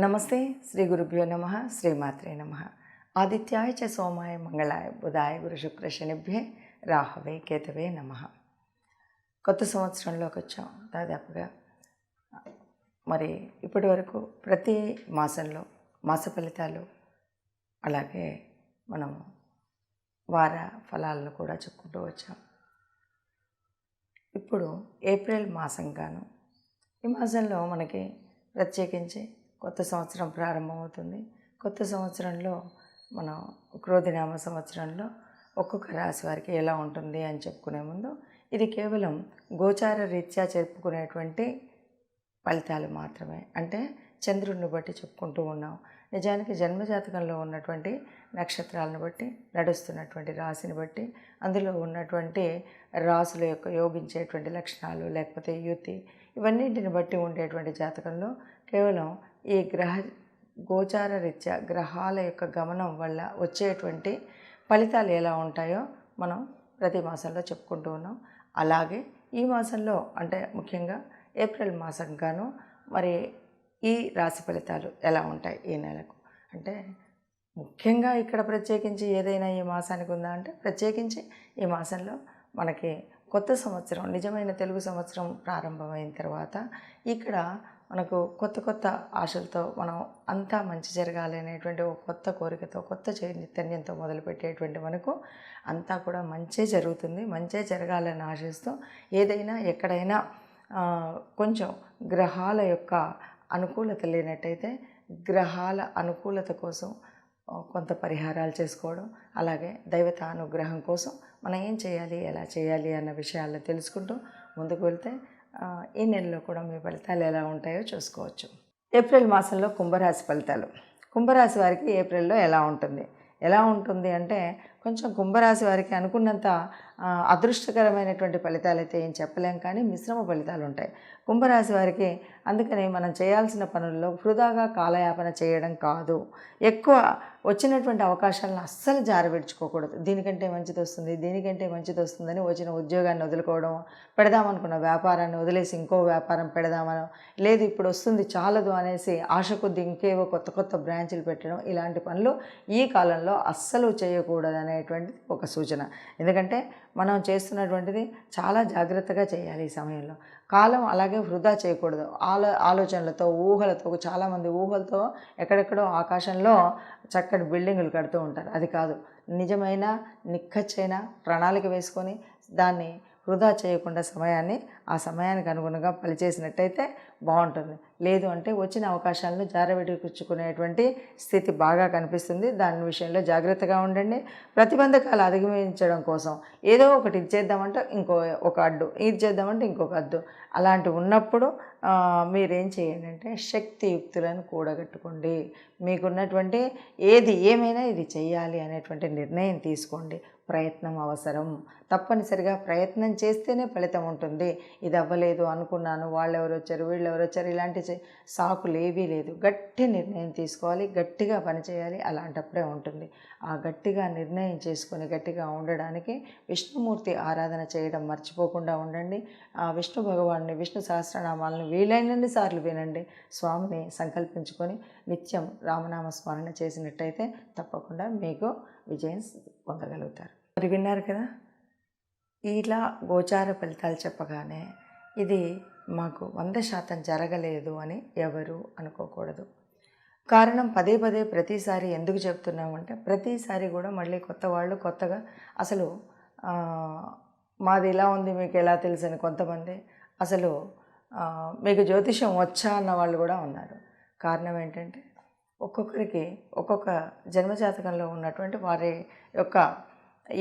నమస్తే. శ్రీ గురుభ్యో నమ. శ్రీమాత్రే నమ. ఆదిత్యాయ చ సోమాయ మంగళాయ బుధాయ గురు శుక్ర శనిభ్యే రాహవే కేతవే నమ. కొత్త సంవత్సరంలోకి వచ్చాం దాదాపుగా. మరి ఇప్పటి వరకు ప్రతి మాసంలో మాస ఫలితాలు, అలాగే మనం వార ఫలాలను కూడా చెప్పుకుంటూ వచ్చాం. ఇప్పుడు ఏప్రిల్ మాసంగాను, ఈ మాసంలో మనకి ప్రత్యేకించి కొత్త సంవత్సరం ప్రారంభమవుతుంది. కొత్త సంవత్సరంలో మనం క్రోధినామ సంవత్సరంలో ఒక్కొక్క రాశి వారికి ఎలా ఉంటుంది అని చెప్పుకునే ముందు, ఇది కేవలం గోచార రీత్యా చెప్పుకునేటువంటి ఫలితాలు మాత్రమే. అంటే చంద్రుడిని బట్టి చెప్పుకుంటూ ఉన్నాం. నిజానికి జన్మజాతకంలో ఉన్నటువంటి నక్షత్రాలను బట్టి, నడుస్తున్నటువంటి రాశిని బట్టి, అందులో ఉన్నటువంటి రాసుల యొక్క యోగించేటువంటి లక్షణాలు, లేకపోతే యుతి, ఇవన్నింటిని బట్టి ఉండేటువంటి జాతకంలో కేవలం ఈ గోచార రీత్యా గ్రహాల యొక్క గమనం వల్ల వచ్చేటువంటి ఫలితాలు ఎలా ఉంటాయో మనం ప్రతి మాసంలో చెప్పుకుంటూ ఉన్నాం. అలాగే ఈ మాసంలో, అంటే ముఖ్యంగా ఏప్రిల్ మాసంగాను మరి ఈ రాశి ఫలితాలు ఎలా ఉంటాయి ఈ నెలకు, అంటే ముఖ్యంగా ఇక్కడ ప్రత్యేకించి ఏదైనా ఈ మాసానికి ఉందా అంటే, ప్రత్యేకించి ఈ మాసంలో మనకి కొత్త సంవత్సరం, నిజమైన తెలుగు సంవత్సరం ప్రారంభమైన తర్వాత ఇక్కడ మనకు కొత్త కొత్త ఆశలతో మనం అంతా మంచి జరగాలి అనేటువంటి ఒక కొత్త కోరికతో, కొత్త చైతన్యంతో మొదలుపెట్టేటువంటి మనకు అంతా కూడా మంచే జరుగుతుంది. మంచే జరగాలని ఆశిస్తూ ఏదైనా ఎక్కడైనా కొంచెం గ్రహాల యొక్క అనుకూలత లేనట్టయితే గ్రహాల అనుకూలత కోసం కొంత పరిహారాలు చేసుకోవడం, అలాగే దైవత అనుగ్రహం కోసం మనం ఏం చేయాలి, ఎలా చేయాలి అన్న విషయాలను తెలుసుకుంటూ ముందుకు వెళ్తే ఈ నెలలో కూడా మీ ఫలితాలు ఎలా ఉంటాయో చూసుకోవచ్చు. ఏప్రిల్ మాసంలో కుంభరాశి ఫలితాలు. కుంభరాశి వారికి ఏప్రిల్లో ఎలా ఉంటుంది అంటే, కొంచెం కుంభరాశి వారికి అనుకున్నంత అదృష్టకరమైనటువంటి ఫలితాలు అయితే ఏం చెప్పలేం, కానీ మిశ్రమ ఫలితాలు ఉంటాయి కుంభరాశి వారికి. అందుకని మనం చేయాల్సిన పనుల్లో వృధాగా కాలయాపన చేయడం కాదు, ఎక్కువ వచ్చినటువంటి అవకాశాలను అస్సలు జారవిడ్చుకోకూడదు. దీనికంటే మంచిది వస్తుందని వచ్చిన ఉద్యోగాన్ని వదులుకోవడం, పెడదామనుకున్న వ్యాపారాన్ని వదిలేసి ఇంకో వ్యాపారం పెడదామనో, లేదు ఇప్పుడు వస్తుంది చాలదు అనేసి ఆశ కొద్ది ఇంకేవో కొత్త కొత్త బ్రాంచులు పెట్టడం, ఇలాంటి పనులు ఈ కాలంలో అస్సలు చేయకూడదు అనేటువంటిది ఒక సూచన. ఎందుకంటే మనం చేస్తున్నటువంటిది చాలా జాగ్రత్తగా చేయాలి ఈ సమయంలో. కాలం అలాగే వృధా చేయకూడదు. ఆలోచనలతో, ఊహలతో, చాలామంది ఊహలతో ఎక్కడెక్కడో ఆకాశంలో చక్కటి బిల్డింగులు కడుతూ ఉంటారు. అది కాదు, నిజమైన నిక్కచ్చైన ప్రణాళిక వేసుకొని దాన్ని వృధా చేయకుండా ఆ సమయానికి అనుగుణంగా పనిచేసినట్టయితే బాగుంటుంది. లేదు అంటే వచ్చిన అవకాశాలను జారవిడుచుకునేటువంటి స్థితి బాగా కనిపిస్తుంది. దాని విషయంలో జాగ్రత్తగా ఉండండి. ప్రతిబంధకాలు అధిగమించడం కోసం ఏదో ఒకటి ఇది చేద్దామంటే ఒక అడ్డు, ఇది చేద్దామంటే ఇంకొక అడ్డు, అలాంటివి ఉన్నప్పుడు మీరేం చేయండి అంటే శక్తియుక్తులను కూడగట్టుకోండి. మీకున్నటువంటి ఏమైనా ఇది చెయ్యాలి అనేటువంటి నిర్ణయం తీసుకోండి. ప్రయత్నం అవసరం. తప్పనిసరిగా ప్రయత్నం చేస్తేనే ఫలితం ఉంటుంది. ఇది అవ్వలేదు అనుకున్నాను, వాళ్ళెవరు వచ్చారు, వీళ్ళెవరు వచ్చారు, ఇలాంటి సాకులు ఏవీ లేదు. గట్టి నిర్ణయం తీసుకోవాలి, గట్టిగా పనిచేయాలి. అలాంటప్పుడే ఉంటుంది. ఆ గట్టిగా నిర్ణయం చేసుకొని గట్టిగా ఉండడానికి విష్ణుమూర్తి ఆరాధన చేయడం మర్చిపోకుండా ఉండండి. ఆ విష్ణు భగవాన్ని, విష్ణు సహస్రనామాలను వీలైనన్ని సార్లు వినండి. స్వామిని సంకల్పించుకొని నిత్యం రామనామ స్మరణ చేసినట్టయితే తప్పకుండా మీకు విజయం పొందగలుగుతారు. మరి విన్నారు కదా, ఇలా గోచార ఫలితాలు చెప్పగానే ఇది మాకు 100% జరగలేదు అని ఎవరు అనుకోకూడదు. కారణం పదే ప్రతిసారి ఎందుకు చెప్తున్నామంటే, ప్రతిసారి కూడా మళ్ళీ కొత్త వాళ్ళు కొత్తగా అసలు మాది ఇలా ఉంది మీకు ఎలా తెలుసు అని కొంతమంది, అసలు మీకు జ్యోతిషం వచ్చా అన్న వాళ్ళు కూడా ఉన్నారు. కారణం ఏంటంటే, ఒక్కొక్కరికి ఒక్కొక్క జన్మజాతకంలో ఉన్నటువంటి వారి యొక్క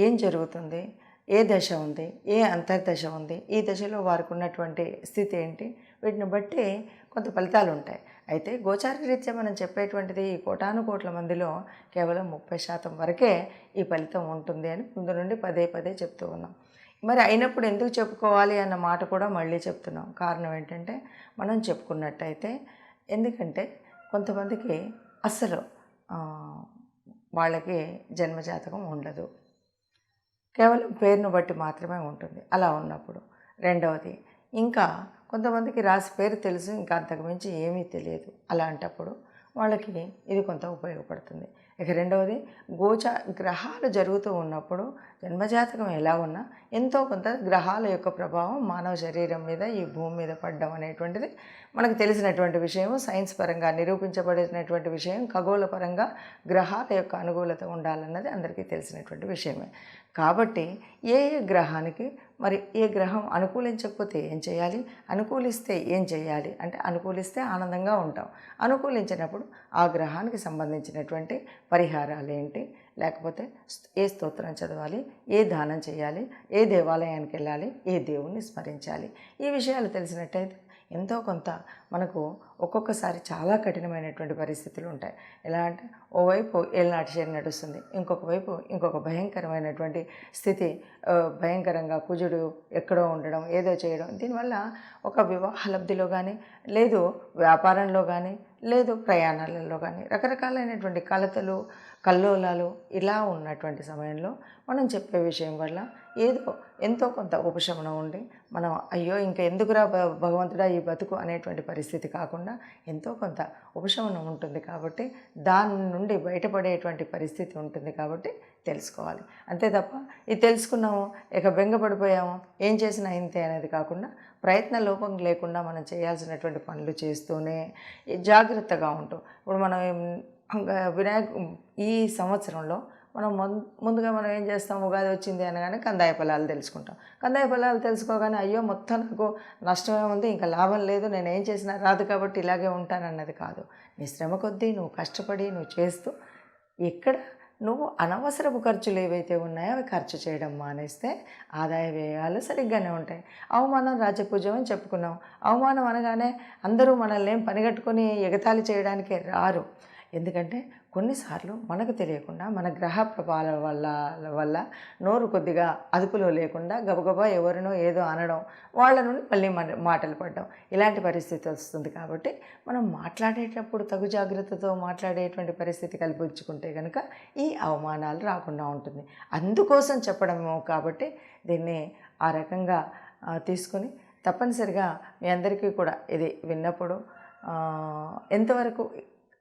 ఏం జరుగుతుంది, ఏ దశ ఉంది, ఏ అంతర్దశ ఉంది, ఈ దశలో వారికి ఉన్నటువంటి స్థితి ఏంటి, వీటిని బట్టి కొంత ఫలితాలు ఉంటాయి. అయితే గోచార రీత్యా మనం చెప్పేటువంటిది ఈ కోటానుకోట్ల మందిలో కేవలం 30% వరకే ఈ ఫలితం ఉంటుంది అని ముందు నుండి పదే చెప్తూ ఉన్నాం. మరి అయినప్పుడు ఎందుకు చెప్పుకోవాలి అన్న మాట కూడా మళ్ళీ చెప్తున్నాం. కారణం ఏంటంటే, మనం చెప్పుకున్నట్టయితే, ఎందుకంటే కొంతమందికి అస్సలు వాళ్ళకి జన్మజాతకం ఉండదు, కేవలం పేరును బట్టి మాత్రమే ఉంటుంది. అలా ఉన్నప్పుడు రెండవది, ఇంకా కొంతమందికి రాశి పేరు తెలుసు, ఇంకా అంతకుమించి ఏమీ తెలియదు. అలాంటప్పుడు వాళ్ళకి ఇది కొంత ఉపయోగపడుతుంది. ఇక రెండవది, గ్రహాలు జరుగుతూ ఉన్నప్పుడు జన్మజాతకం ఎలా ఉన్నా ఎంతో కొంత గ్రహాల యొక్క ప్రభావం మానవ శరీరం మీద, ఈ భూమి మీద పడడం అనేటువంటిది మనకు తెలిసినటువంటి విషయం, సైన్స్ పరంగా నిరూపించబడినటువంటి విషయం. ఖగోళ పరంగా గ్రహాల యొక్క అనుకూలత ఉండాలన్నది అందరికీ తెలిసినటువంటి విషయమే. కాబట్టి ఏ ఏ గ్రహానికి మరి ఏ గ్రహం అనుకూలించకపోతే ఏం చేయాలి, అనుకూలిస్తే ఏం చేయాలి అంటే, అనుకూలిస్తే ఆనందంగా ఉంటాం, అనుకూలించినప్పుడు ఆ గ్రహానికి సంబంధించినటువంటి పరిహారాలు ఏంటి, లేకపోతే ఏ స్తోత్రం చదవాలి, ఏ దానం చేయాలి, ఏ దేవాలయానికి వెళ్ళాలి, ఏ దేవుణ్ణి స్మరించాలి, ఈ విషయాలు తెలిసినట్టయితే ఎంతో కొంత మనకు ఒక్కొక్కసారి చాలా కఠినమైనటువంటి పరిస్థితులు ఉంటాయి. ఎలా అంటే, ఓవైపు ఏళ్ళనాటి శని నడుస్తుంది, ఇంకొక వైపు ఇంకొక భయంకరమైనటువంటి స్థితి, భయంకరంగా కుజుడు ఎక్కడో ఉండడం, ఏదో చేయడం, దీనివల్ల ఒక వివాహ లబ్ధిలో కానీ, లేదు వ్యాపారంలో కానీ, లేదు ప్రయాణాలలో కానీ రకరకాలైనటువంటి కలతలు, కల్లోలాలు ఇలా ఉన్నటువంటి సమయంలో మనం చెప్పే విషయం వల్ల ఏదో ఎంతో కొంత ఉపశమనం ఉండి, మనం అయ్యో ఇంకా ఎందుకురా భగవంతుడా ఈ బతుకు అనేటువంటి పరిస్థితి కాకుండా ఎంతో కొంత ఉపశమనం ఉంటుంది. కాబట్టి దాని నుండి బయటపడేటువంటి పరిస్థితి ఉంటుంది. కాబట్టి తెలుసుకోవాలి, అంతే తప్ప ఇది తెలుసుకున్నాము ఇక బెంగపడిపోయాము ఏం చేసినా ఇంతే అనేది కాకుండా, ప్రయత్న లోపం లేకుండా మనం చేయాల్సినటువంటి పనులు చేస్తూనే జాగ్రత్తగా ఉంటాం. ఇప్పుడు మనం ఈ సంవత్సరంలో మనం ముందుగా మనం ఏం చేస్తాం, ఉగాది వచ్చింది అనగానే కందాయ ఫలాలు తెలుసుకుంటాం. కందాయ ఫలాలు తెలుసుకోగానే అయ్యో మొత్తం నాకు నష్టమే ఉంది, ఇంకా లాభం లేదు, నేను ఏం చేసినా రాదు కాబట్టి ఇలాగే ఉంటానన్నది కాదు. నీ శ్రమ కొద్దీ నువ్వు కష్టపడి నువ్వు చేస్తూ, ఇక్కడ నువ్వు అనవసరపు ఖర్చులు ఏవైతే ఉన్నాయో అవి ఖర్చు చేయడం మానేస్తే ఆదాయ వ్యయాలు సరిగ్గానే ఉంటాయి. అవమానం రాజపూజ్యం అని చెప్పుకున్నాం. అవమానం అనగానే అందరూ మనల్ని ఏం పనిగట్టుకొని ఎగతాళి చేయడానికే రారు. ఎందుకంటే కొన్నిసార్లు మనకు తెలియకుండా మన గ్రహ ప్రభావాల వల్ల నోరు కొద్దిగా అదుపులో లేకుండా గబగబా ఎవరినో ఏదో అనడం, వాళ్ళ నుండి మళ్ళీ మాటలు పడడం, ఇలాంటి పరిస్థితి వస్తుంది. కాబట్టి మనం మాట్లాడేటప్పుడు తగు జాగ్రత్తతో మాట్లాడేటువంటి పరిస్థితి కల్పించుకుంటే కనుక ఈ అవమానాలు రాకుండా ఉంటుంది. అందుకోసం చెప్పడమేమో. కాబట్టి దీన్ని ఆ రకంగా తీసుకొని తప్పనిసరిగా మీ అందరికీ కూడా ఇది విన్నప్పుడు ఎంతవరకు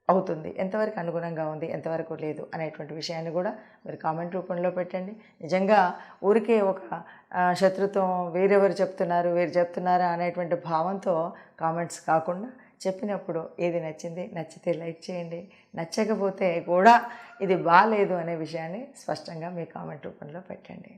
అవుతుంది, ఎంతవరకు అనుగుణంగా ఉంది, ఎంతవరకు లేదు అనేటువంటి విషయాన్ని కూడా మీరు కామెంట్ రూపంలో పెట్టండి. నిజంగా ఊరికే ఒక శత్రుత్వం, వీరెవరు చెప్తున్నారు వీరు చెప్తున్నారా అనేటువంటి భావంతో కామెంట్స్ కాకుండా, చెప్పినప్పుడు ఏది నచ్చింది, నచ్చితే లైక్ చేయండి, నచ్చకపోతే కూడా ఇది బాలేదు అనే విషయాన్ని స్పష్టంగా మీ కామెంట్ రూపంలో పెట్టండి.